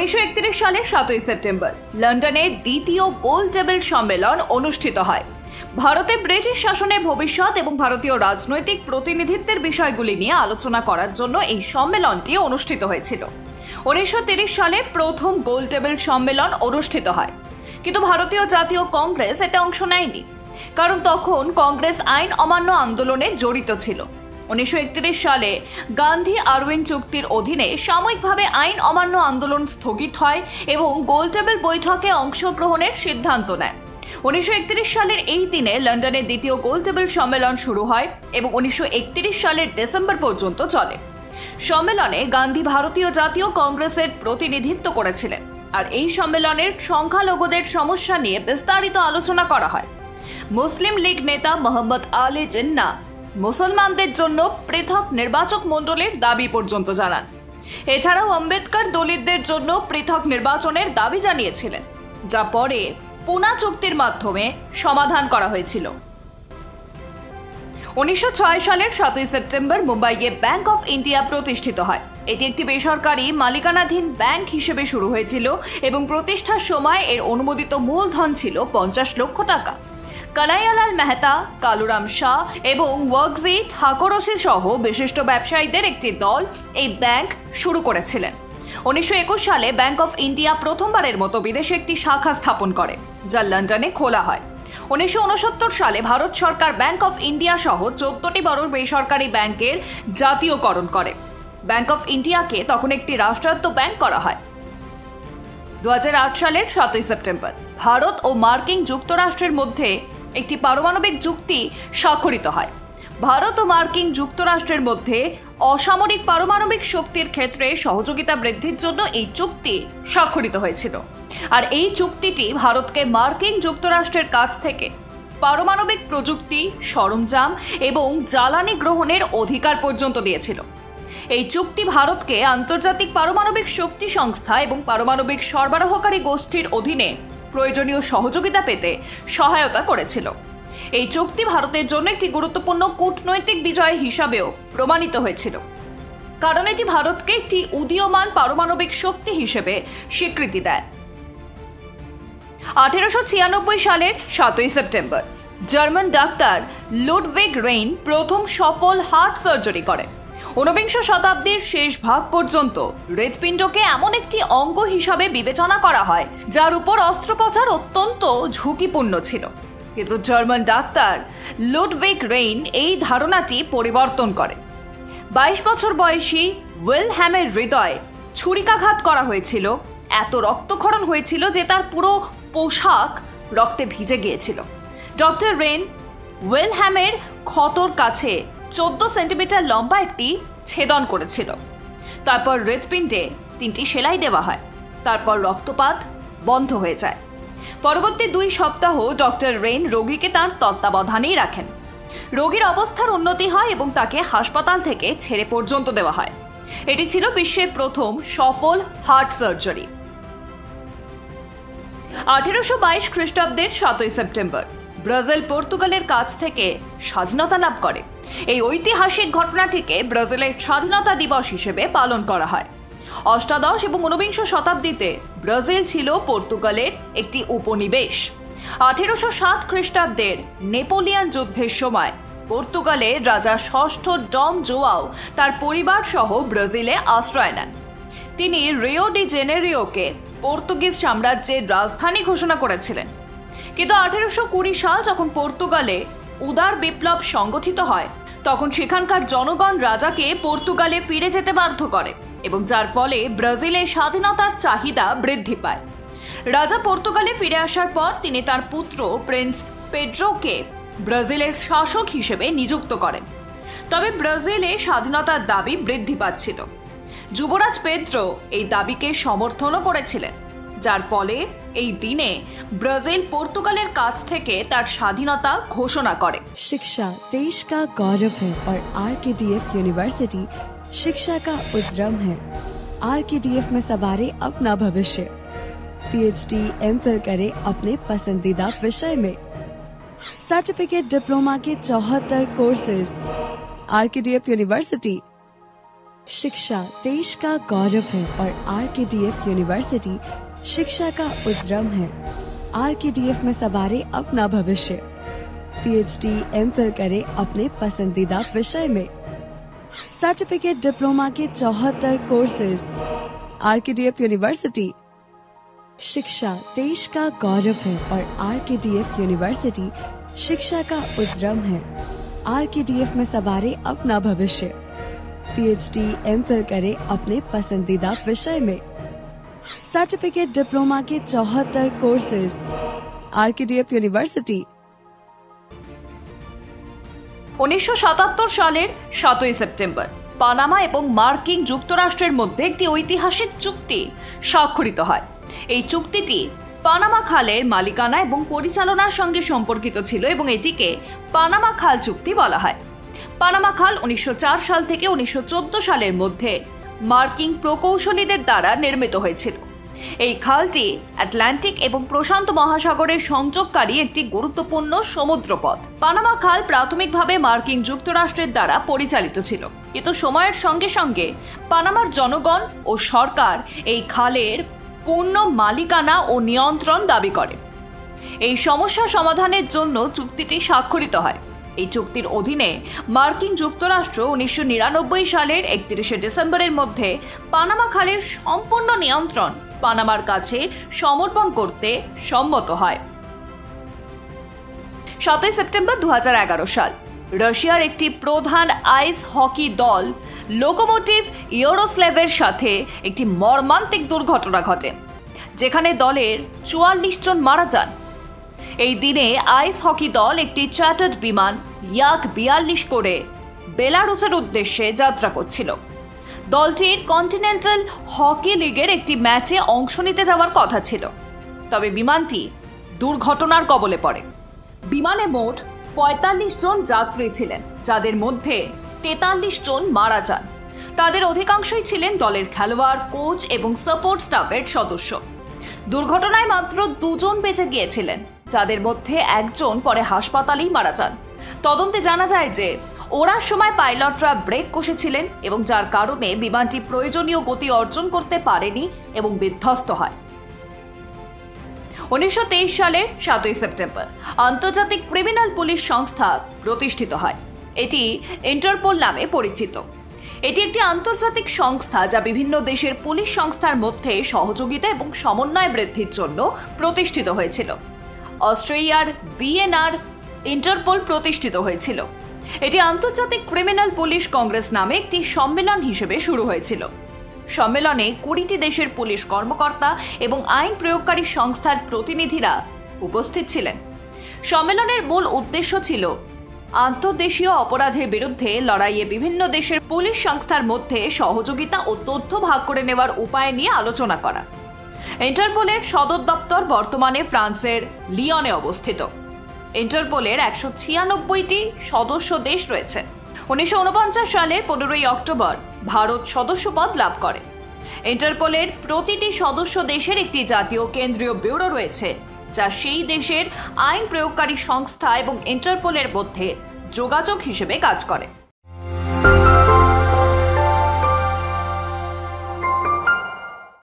1931 সালের 7 সেপ্টেম্বর লন্ডনে দ্বিতীয় গোল টেবিল সম্মেলন অনুষ্ঠিত হয়। ভারতে ব্রিটিশ শাসনের ভবিষ্যৎ এবং ভারতীয় রাজনৈতিক প্রতিনিধিত্বের বিষয়গুলি নিয়ে আলোচনা করার জন্য এই সম্মেলনটি অনুষ্ঠিত হয়েছিল। 1930 সালে প্রথম গোল টেবিল সম্মেলন অনুষ্ঠিত হয়, কিন্তু ভারতীয় জাতীয় কংগ্রেস এতে অংশ নেয়নি, কারণ তখন কংগ্রেস আইন অমান্য আন্দোলনে জড়িত ছিল। 1931 সালে গান্ধী আরউইন চুক্তির অধীনে সাময়িকভাবে আইন অমান্য আন্দোলন স্থগিত হয় এবং গোল টেবিল বৈঠকে অংশগ্রহণের সিদ্ধান্ত নেয়। 1931 সালের এই দিনে লন্ডনে দ্বিতীয় গোল টেবিল সম্মেলন শুরু হয় এবং 1931 সালের ডিসেম্বর পর্যন্ত চলে। সম্মেলনে গান্ধী ভারতীয় জাতীয় কংগ্রেসের প্রতিনিধিত্ব করেছিলেন, আর এই সম্মেলনের সংখ্যালঘুদের সমস্যা নিয়ে বিস্তারিত আলোচনা করা হয়। মুসলিম লীগ নেতা মোহাম্মদ আলী জিন্নাহ মুসলমানদের জন্য পৃথক নির্বাচক মণ্ডলীর দাবি পর্যন্ত জানান। এছাড়াও আম্বেদকর দলিতদের জন্য পৃথক নির্বাচনের দাবি জানিয়েছিলেন, যা পরে পুনা চুক্তির মাধ্যমে সমাধান করা হয়েছিল। 1906 সালের 7 সেপ্টেম্বর মুম্বাইয়ে ব্যাংক অফ ইন্ডিয়া প্রতিষ্ঠিত হয়। এটি একটি বেসরকারি মালিকানাধীন ব্যাংক হিসেবে শুরু হয়েছিল এবং প্রতিষ্ঠার সময় এর অনুমোদিত মূলধন ছিল 50 লক্ষ টাকা। কানাইয়ালাল মেহতা, কালুরাম শাহ এবং ওয়াগজি ঠাকুরসি সহ বিশিষ্ট ব্যবসায়ীদের একটি দল এই ব্যাংক শুরু করেছিলেন। 1921 সালে ব্যাংক অফ ইন্ডিয়া প্রথমবারের মতো বিদেশে একটি শাখা স্থাপন করে, যা লন্ডনে খোলা হয়। 1969 সালে ভারত সরকার ব্যাংক অফ ইন্ডিয়া সহ 14টি বড় বেসরকারি ব্যাংকের জাতীয়করণ করে। ব্যাংক অফ ইন্ডিয়াকে তখন একটি রাষ্ট্রায়ত্ত ব্যাংক করা হয়। 2008 সালের 7 সেপ্টেম্বর ভারত ও মার্কিন যুক্তরাষ্ট্রের মধ্যে একটি পারমাণবিক চুক্তি স্বাক্ষরিত হয়। ভারত ও মার্কিন যুক্তরাষ্ট্রের মধ্যে অসামরিক পারমাণবিক শক্তির ক্ষেত্রে সহযোগিতা বৃদ্ধির জন্য এই চুক্তি স্বাক্ষরিত হয়েছিল, আর এই চুক্তিটি ভারতকে মার্কিন যুক্তরাষ্ট্রের কাছ থেকে পারমাণবিক প্রযুক্তি, সরঞ্জাম এবং জ্বালানি গ্রহণের অধিকার পর্যন্ত দিয়েছিল। এই চুক্তি ভারতকে আন্তর্জাতিক পারমাণবিক শক্তি সংস্থা এবং পারমাণবিক সরবরাহকারী গোষ্ঠীর অধীনে প্রয়োজনীয় সহযোগিতা পেতে সহায়তা করেছিল। এই চুক্তি ভারতের জন্য একটি গুরুত্বপূর্ণ কূটনৈতিক বিজয় হিসাবেও প্রমাণিত হয়েছিল, কারণ এটি ভারতকে একটি উদীয়মান পারমাণবিক শক্তি হিসেবে স্বীকৃতি দেয়। 1896 সালের 7 September German doctor Ludwig rain প্রথম সফল হার্ট সার্জারি করে। 19বিংশ শতাব্দীর শেষ ভাগ পর্যন্ত হৃৎপিণ্ডকে এমন একটি অঙ্গ হিসাবে বিবেচনা করা হয় যার উপর অস্ত্রোপচার অত্যন্ত ঝুঁকিপূর্ণ ছিল, কিন্তু জার্মান ডাক্তার লুডভিগ রেইন এই ধারণাটি পরিবর্তন করে। 22 বছর বয়সী উইলহ্যামের হৃদয়ে ছুরিকাঘাত করা হয়েছিল। এত রক্তক্ষরণ হয়েছিল যে তার পুরো পোশাক রক্তে ভিজে গিয়েছিল। ডক্টর রেইন উইলহ্যামের ক্ষতর কাছে 14 সেন্টিমিটার লম্বা একটি ছেদন করেছিল। তারপর হৃৎপিণ্ডে 3টি সেলাই দেওয়া হয়। তারপর রক্তপাত বন্ধ হয়ে যায়। পরবর্তী 2 সপ্তাহ ডক্টর রেইন রোগীকে তার তত্ত্বাবধানেই রাখেন। রোগীর অবস্থার উন্নতি হয় এবং তাকে হাসপাতাল থেকে ছেড়ে পর্যন্ত দেওয়া হয়। এটি ছিল বিশ্বের প্রথম সফল হার্ট সার্জারি। 1822 খ্রিস্টাব্দের 7 সেপ্টেম্বর ব্রাজিল পর্তুগালের কাছ থেকে স্বাধীনতা লাভ করে। এই ঐতিহাসিক ঘটনাটিকে ব্রাজিলের স্বাধীনতা দিবস হিসেবে পালন করা হয়। অষ্টাদশ এবং ঊনবিংশ শতাব্দীতে ব্রাজিল ছিল পর্তুগালের একটি উপনিবেশ। 1807 খ্রিস্টাব্দের নেপোলিয়ান যুদ্ধের সময় পর্তুগালের রাজা ষষ্ঠ ডম জোয়াও তার পরিবার সহ ব্রাজিলে আশ্রয় নেন। তিনি রিও ডি জেনেরিওকে পর্তুগিজ সাম্রাজ্যের রাজধানী ঘোষণা করেছিলেন, কিন্তু 1820 সাল যখন পর্তুগালে উদার বিপ্লব সংগঠিত হয়, তখন সেখানকার জনগণ রাজাকে পর্তুগালে ফিরে যেতে বাধ্য করে এবং যার ফলে ব্রাজিলে স্বাধীনতার চাহিদা বৃদ্ধি পায়। রাজা পর্তুগালে ফিরে আসার পর তিনি তার পুত্র প্রিন্স পেড্রোকে ব্রাজিলের শাসক হিসেবে নিযুক্ত করেন। তবে ব্রাজিলে স্বাধীনতার দাবি বৃদ্ধি পাচ্ছিল। যুবরাজ পেদ্রো এই দাবিকে সমর্থনও করেছিলেন, যার ফলে এই দিনে ব্রাজিল পর্তুগালের কাছ থেকে তার স্বাধীনতা ঘোষণা করে। शिक्षा देश का गौरव है और आरकेडीएफ यूनिवर्सिटी शिक्षा का उद्यम है। आरकेडीएफ में सवारे अपना भविष्य। पीएचडी एमफिल करें अपने पसंदीदा विषय में। सर्टिफिकेट डिप्लोमा के 74 कोर्सेज। आरकेडीएफ यूनिवर्सिटी शिक्षा देश का गौरव है और आरकेडीएफ यूनिवर्सिटी शिक्षा का उद्यम है। आरकेडीएफ में सवारे अपना भविष्य। पीएचडी एमफिल करें अपने पसंदीदा विषय में। सर्टिफिकेट डिप्लोमा के 74 कोर्सेज। RKDF university. शिक्षा देश का गौरव है और आरकेडीएफ यूनिवर्सिटी शिक्षा का उद्यम है। आरकेडीएफ में सवारे अपना भविष्य। पीएचडी एमफिल करें अपने पसंदीदा विषय में। सर्टिफिकेट डिप्लोमा के 74 कोर्सेज। RKDF university. 1977 সালের 7ই সেপ্টেম্বর পানামা এবং মার্কিন যুক্তরাষ্ট্রের মধ্যে একটি ঐতিহাসিক চুক্তি স্বাক্ষরিত হয়। এই চুক্তিটি পানামা খালের মালিকানা এবং পরিচালনার সঙ্গে সম্পর্কিত ছিল এবং এটিকে পানামা খাল চুক্তি বলা হয়। পানামা খাল 1904 সাল থেকে 1914 সালের মধ্যে মার্কিন প্রকৌশলীদের দ্বারা নির্মিত হয়েছিল। এই খালটি আটলান্টিক এবং প্রশান্ত মহাসাগরের সংযোগকারী একটি গুরুত্বপূর্ণ সমুদ্রপথ। পানামা খাল প্রাথমিকভাবে মার্কিন যুক্তরাষ্ট্রের দ্বারা পরিচালিত ছিল, কিন্তু সময়ের সঙ্গে সঙ্গে পানামার জনগণ ও সরকার এই খালের পূর্ণ মালিকানা ও নিয়ন্ত্রণ দাবি করে। এই সমস্যা সমাধানের জন্য চুক্তিটি স্বাক্ষরিত হয়। এই চুক্তির অধীনে মার্কিন যুক্তরাষ্ট্র 1999 সালের 31শে ডিসেম্বরের মধ্যে পানামা খালের সম্পূর্ণ নিয়ন্ত্রণ পানামার কাছে সমর্পণ করতে সম্মত হয়। 7ই সেপ্টেম্বর 2011 সাল রাশিয়ার একটি প্রধান আইস হকি দল লোকোমোটিভ ইয়ারোস্লেভের সাথে একটি মর্মান্তিক দুর্ঘটনা ঘটে, যেখানে দলের 44 জন মারা যান। এই দিনে আইস হকি দল একটি চার্টার্ড বিমান ইয়াক-42 করে বেলারুসের উদ্দেশ্যে যাত্রা করছিল। দলটির কন্টিনেন্টাল হকি লিগের একটি ম্যাচে অংশ নিতে যাওয়ার কথা ছিল, তবে বিমানটি দুর্ঘটনার কবলে পড়ে। বিমানে মোট 45 জন যাত্রী ছিলেন, যাদের মধ্যে 43 জন মারা যান। তাদের অধিকাংশই ছিলেন দলের খেলোয়াড়, কোচ এবং সাপোর্ট স্টাফের সদস্য। দুর্ঘটনায় মাত্র 2 জন বেঁচে গিয়েছিলেন, যাদের মধ্যে একজন পরে হাসপাতালেই মারা যান। তদন্তে জানা যায় যে ওড়ার সময় পাইলটরা ব্রেক কষেছিলেন এবং যার কারণে বিমানটি প্রয়োজনীয় গতি অর্জন করতে পারেনি এবং বিধ্বস্ত হয়। 1923 সালের 7ই সেপ্টেম্বর আন্তর্জাতিক ক্রিমিনাল পুলিশ সংস্থা প্রতিষ্ঠিত হয়। এটি ইন্টারপোল নামে পরিচিত। এটি একটি আন্তর্জাতিক সংস্থা যা বিভিন্ন দেশের পুলিশ সংস্থার মধ্যে সহযোগিতা এবং সমন্বয় বৃদ্ধির জন্য প্রতিষ্ঠিত হয়েছিল। অস্ট্রেলিয়ার ভিয়েনার ইন্টারপোল প্রতিষ্ঠিত হয়েছিল। এটি আন্তর্জাতিক ক্রিমিনাল পুলিশ কংগ্রেস নামে একটি সম্মেলন হিসেবে শুরু হয়েছিল। সম্মেলনে 20টি দেশের পুলিশ কর্মকর্তা এবং আইন প্রয়োগকারী সংস্থার প্রতিনিধিরা উপস্থিত ছিলেন। সম্মেলনের মূল উদ্দেশ্য ছিল আন্তর্দেশীয় অপরাধের বিরুদ্ধে লড়াইয়ে বিভিন্ন দেশের পুলিশ সংস্থার মধ্যে সহযোগিতা ও তথ্য ভাগ করে নেওয়ার উপায় নিয়ে আলোচনা করা। ইন্টারপোলের সদর দপ্তর বর্তমানে ফ্রান্সের লিয়নে অবস্থিত। ইন্টারপোলের 196টি সদস্য দেশ রয়েছে। 1949 সালের 15ই অক্টোবর ভারত সদস্যপদ লাভ করে। ইন্টারপোলের প্রতিটি সদস্য দেশের একটি জাতীয় কেন্দ্রীয় ব্যুরো রয়েছে, যা সেই দেশের আইন প্রয়োগকারী সংস্থা এবং ইন্টারপোলের মধ্যে যোগাযোগ হিসেবে কাজ করে।